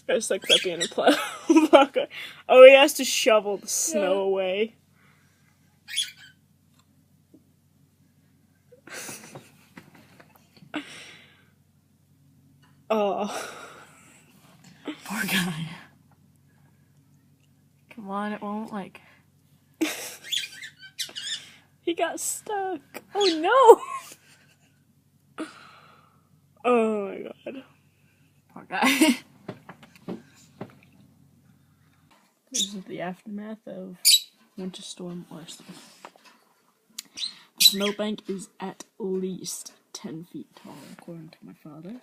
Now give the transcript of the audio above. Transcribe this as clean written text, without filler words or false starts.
This guy sucks at being a plow. Oh, he has to shovel the snow away. Oh. Poor guy. Come on, it won't, like... He got stuck. Oh no! Oh my god. Poor guy. This is the aftermath of Winter Storm Orson. The snowbank is at least 10 feet tall, according to my father.